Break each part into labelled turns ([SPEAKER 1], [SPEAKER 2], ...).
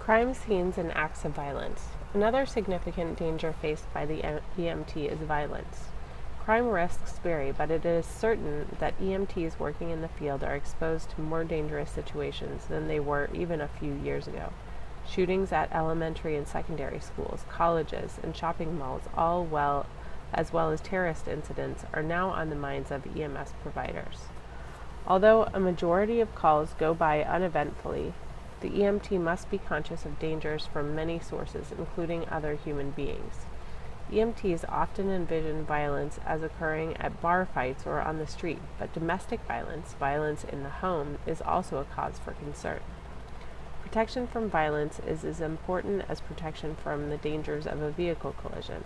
[SPEAKER 1] Crime scenes and acts of violence. Another significant danger faced by the EMT is violence. Crime risks vary, but it is certain that EMTs working in the field are exposed to more dangerous situations than they were even a few years ago. Shootings at elementary and secondary schools, colleges, and shopping malls, as well as terrorist incidents, are now on the minds of EMS providers. Although a majority of calls go by uneventfully, the EMT must be conscious of dangers from many sources, including other human beings. EMTs often envision violence as occurring at bar fights or on the street, but domestic violence, violence in the home, is also a cause for concern. Protection from violence is as important as protection from the dangers of a vehicle collision.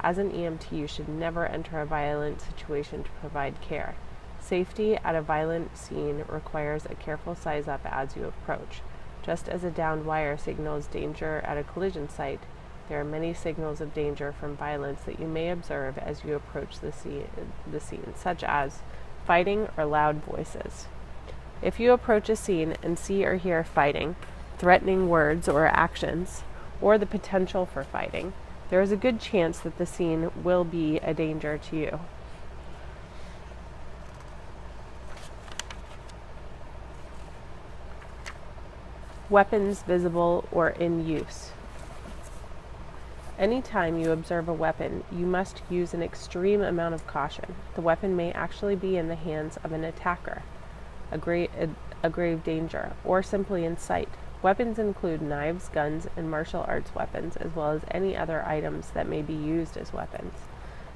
[SPEAKER 1] As an EMT, you should never enter a violent situation to provide care. Safety at a violent scene requires a careful size up as you approach. Just as a downed wire signals danger at a collision site, there are many signals of danger from violence that you may observe as you approach the scene, such as fighting or loud voices. If you approach a scene and see or hear fighting, threatening words or actions, or the potential for fighting, there is a good chance that the scene will be a danger to you. Weapons visible or in use. Anytime you observe a weapon, you must use an extreme amount of caution. The weapon may actually be in the hands of an attacker, a grave danger, or simply in sight. Weapons include knives, guns, and martial arts weapons, as well as any other items that may be used as weapons.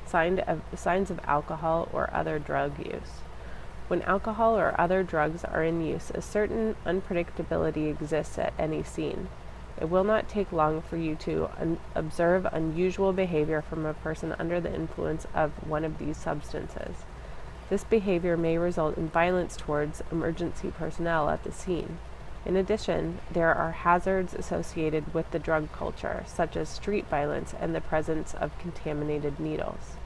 [SPEAKER 1] Signs of alcohol or other drug use. When alcohol or other drugs are in use, a certain unpredictability exists at any scene. It will not take long for you to observe unusual behavior from a person under the influence of one of these substances. This behavior may result in violence towards emergency personnel at the scene. In addition, there are hazards associated with the drug culture, such as street violence and the presence of contaminated needles.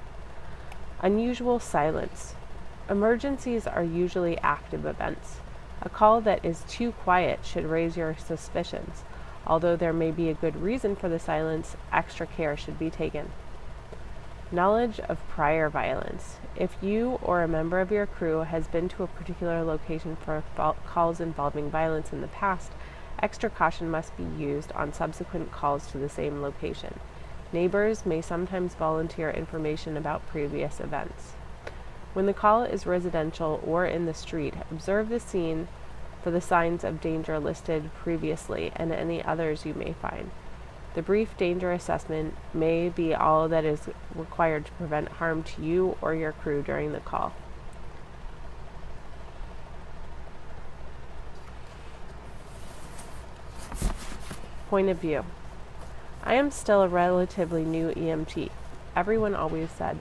[SPEAKER 1] Unusual silence. Emergencies are usually active events. A call that is too quiet should raise your suspicions. Although there may be a good reason for the silence, extra care should be taken. Knowledge of prior violence. If you or a member of your crew has been to a particular location for calls involving violence in the past, extra caution must be used on subsequent calls to the same location. Neighbors may sometimes volunteer information about previous events. When the call is residential or in the street, observe the scene for the signs of danger listed previously and any others you may find. The brief danger assessment may be all that is required to prevent harm to you or your crew during the call. Point of view. I am still a relatively new EMT. Everyone always said,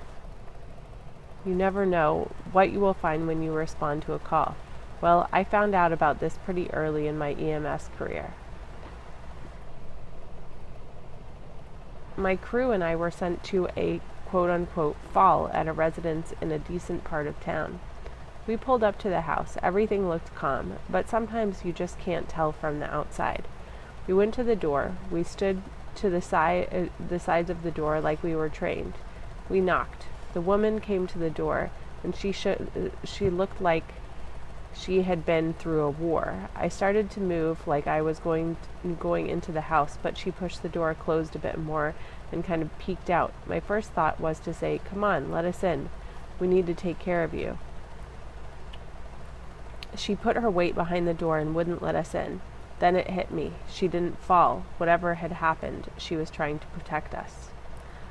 [SPEAKER 1] "You never know what you will find when you respond to a call." Well, I found out about this pretty early in my EMS career. My crew and I were sent to a quote-unquote fall at a residence in a decent part of town. We pulled up to the house. Everything looked calm, but sometimes you just can't tell from the outside. We went to the door. We stood to the sides of the door like we were trained. We knocked. The woman came to the door, and she looked like she had been through a war. I started to move like I was going into the house, but she pushed the door closed a bit more and kind of peeked out. My first thought was to say, "Come on, let us in. We need to take care of you." She put her weight behind the door and wouldn't let us in. Then it hit me. She didn't fall. Whatever had happened, she was trying to protect us.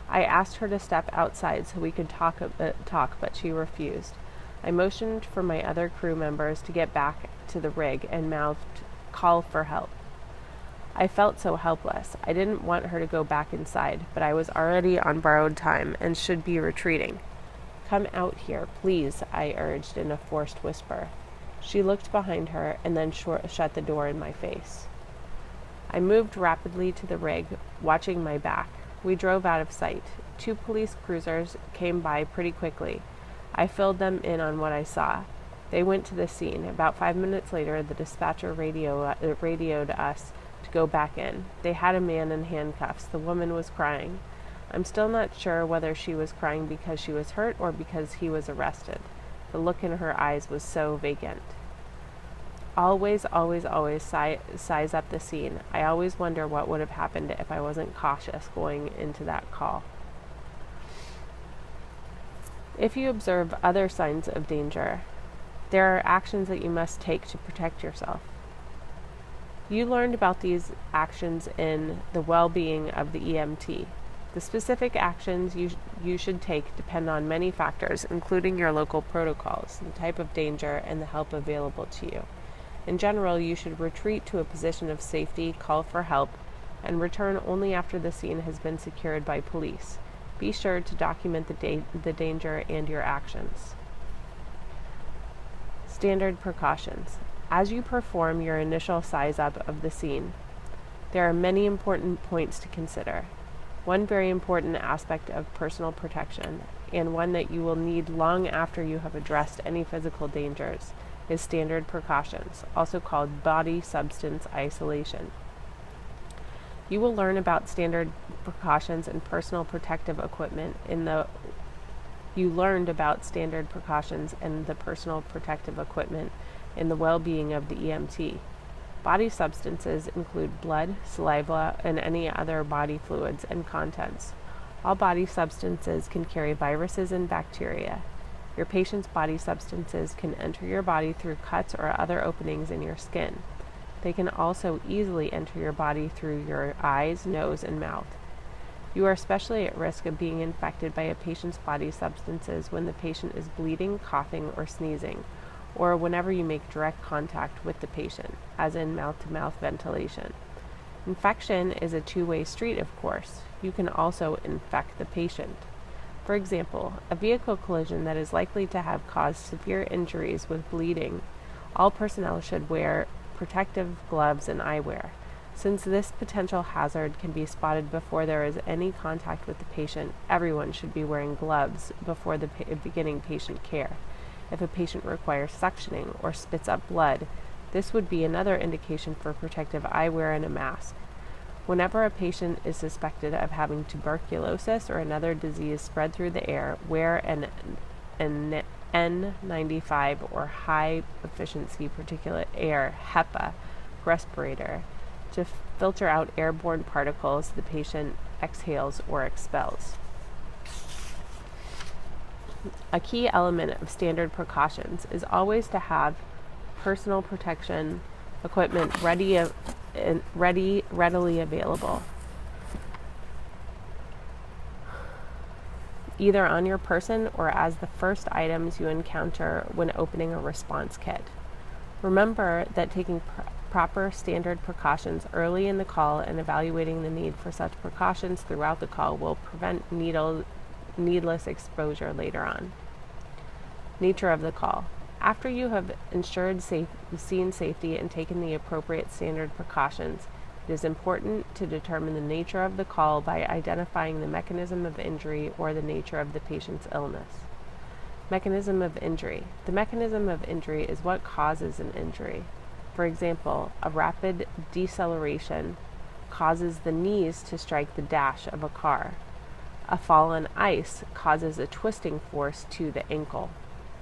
[SPEAKER 1] I asked her to step outside so we could talk, but she refused. I motioned for my other crew members to get back to the rig and mouthed, "Call for help." I felt so helpless. I didn't want her to go back inside, but I was already on borrowed time and should be retreating. "Come out here, please," I urged in a forced whisper. She looked behind her and then shut the door in my face. I moved rapidly to the rig, watching my back. We drove out of sight. 2 police cruisers came by pretty quickly. I filled them in on what I saw. They went to the scene. About 5 minutes later, the dispatcher radioed us to go back in. They had a man in handcuffs. The woman was crying. I'm still not sure whether she was crying because she was hurt or because he was arrested. The look in her eyes was so vacant. Always, always, always size up the scene. I always wonder what would have happened if I wasn't cautious going into that call. If you observe other signs of danger, there are actions that you must take to protect yourself. You learned about these actions in the well-being of the EMT. The specific actions you should take depend on many factors, including your local protocols, the type of danger, and the help available to you. In general, you should retreat to a position of safety, call for help, and return only after the scene has been secured by police. Be sure to document the danger and your actions. Standard precautions. As you perform your initial size up of the scene, there are many important points to consider. One very important aspect of personal protection, and one that you will need long after you have addressed any physical dangers, is standard precautions, also called body substance isolation. You will learn about standard precautions and personal protective equipment You learned about standard precautions and the personal protective equipment in the well-being of the EMT. Body substances include blood, saliva, and any other body fluids and contents. All body substances can carry viruses and bacteria. Your patient's body substances can enter your body through cuts or other openings in your skin. They can also easily enter your body through your eyes, nose, and mouth. You are especially at risk of being infected by a patient's body substances when the patient is bleeding, coughing, or sneezing, or whenever you make direct contact with the patient, as in mouth-to-mouth ventilation. Infection is a two-way street, of course. You can also infect the patient. For example, a vehicle collision that is likely to have caused severe injuries with bleeding. All personnel should wear protective gloves and eyewear. Since this potential hazard can be spotted before there is any contact with the patient, everyone should be wearing gloves before beginning patient care. If a patient requires suctioning or spits up blood, this would be another indication for protective eyewear and a mask. Whenever a patient is suspected of having tuberculosis or another disease spread through the air, wear an N95 or high efficiency particulate air HEPA respirator to filter out airborne particles the patient exhales or expels. A key element of standard precautions is always to have personal protection equipment readily available, either on your person or as the first items you encounter when opening a response kit. Remember that taking proper standard precautions early in the call and evaluating the need for such precautions throughout the call will prevent needless exposure later on. Nature of the call. After you have ensured scene safety and taken the appropriate standard precautions, it is important to determine the nature of the call by identifying the mechanism of injury or the nature of the patient's illness. Mechanism of injury. The mechanism of injury is what causes an injury. For example, a rapid deceleration causes the knees to strike the dash of a car. A fall on ice causes a twisting force to the ankle.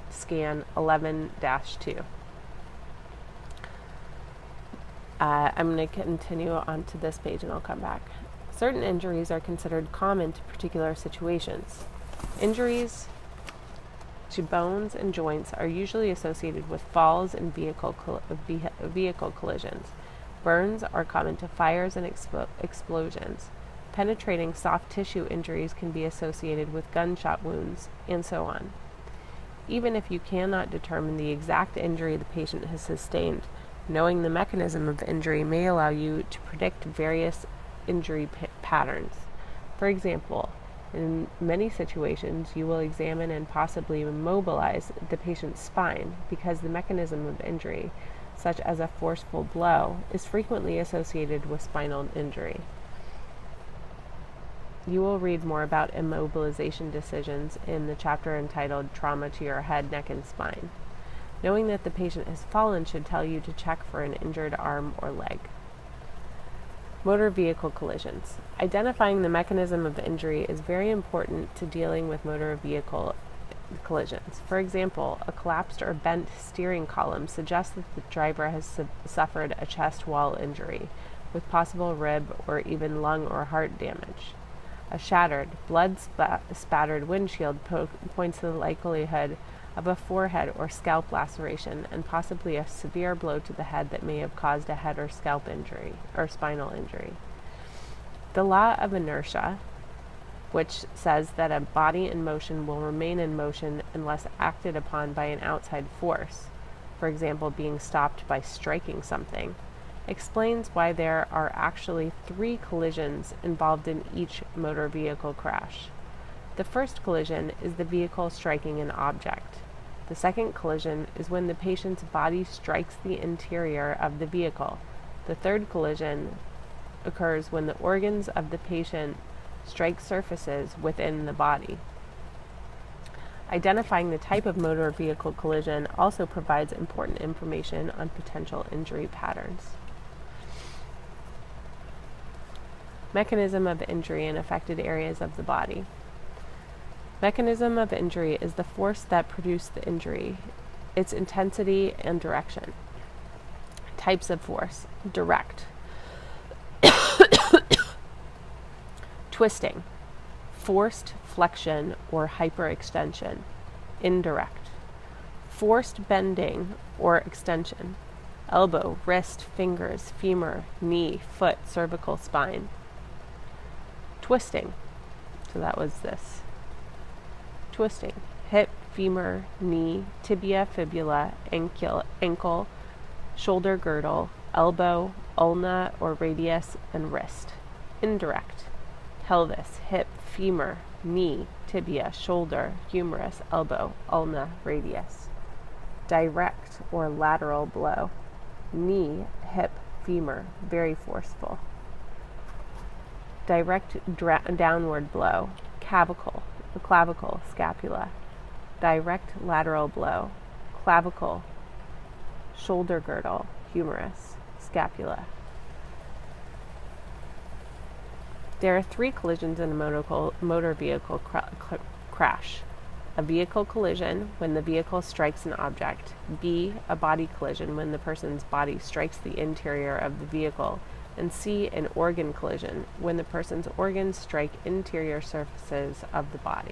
[SPEAKER 1] Scan 11-2. I'm going to continue on to this page and I'll come back. Certain injuries are considered common to particular situations. Injuries to bones and joints are usually associated with falls and vehicle collisions. Burns are common to fires and explosions. Penetrating soft tissue injuries can be associated with gunshot wounds, and so on. Even if you cannot determine the exact injury the patient has sustained, knowing the mechanism of injury may allow you to predict various injury patterns. For example, in many situations, you will examine and possibly immobilize the patient's spine because the mechanism of injury, such as a forceful blow, is frequently associated with spinal injury. You will read more about immobilization decisions in the chapter entitled Trauma to Your Head, Neck, and Spine. Knowing that the patient has fallen should tell you to check for an injured arm or leg. Motor vehicle collisions. Identifying the mechanism of injury is very important to dealing with motor vehicle collisions. For example, a collapsed or bent steering column suggests that the driver has suffered a chest wall injury, with possible rib or even lung or heart damage. A shattered, blood-spattered windshield points to the likelihood of a forehead or scalp laceration and possibly a severe blow to the head that may have caused a head or scalp injury or spinal injury. The law of inertia, which says that a body in motion will remain in motion unless acted upon by an outside force, for example, being stopped by striking something, explains why there are actually 3 collisions involved in each motor vehicle crash. The first collision is the vehicle striking an object. The second collision is when the patient's body strikes the interior of the vehicle. The third collision occurs when the organs of the patient strike surfaces within the body. Identifying the type of motor vehicle collision also provides important information on potential injury patterns. Mechanism of injury in affected areas of the body. Mechanism of injury is the force that produced the injury, its intensity and direction. Types of force. Direct. Twisting. Forced flexion or hyperextension. Indirect. Forced bending or extension. Elbow, wrist, fingers, femur, knee, foot, cervical spine. Twisting. So that was this. Twisting. Hip, femur, knee, tibia, fibula, ankle, shoulder girdle, elbow, ulna or radius, and wrist. Indirect. Pelvis, hip, femur, knee, tibia, shoulder, humerus, elbow, ulna, radius. Direct or lateral blow. Knee, hip, femur, very forceful. Direct downward blow. Clavicle, scapula. Direct lateral blow. Clavicle, shoulder girdle, humerus, scapula. There are 3 collisions in a motor vehicle crash. A vehicle collision, when the vehicle strikes an object. B, a body collision, when the person's body strikes the interior of the vehicle. And C, an organ collision, when the person's organs strike interior surfaces of the body.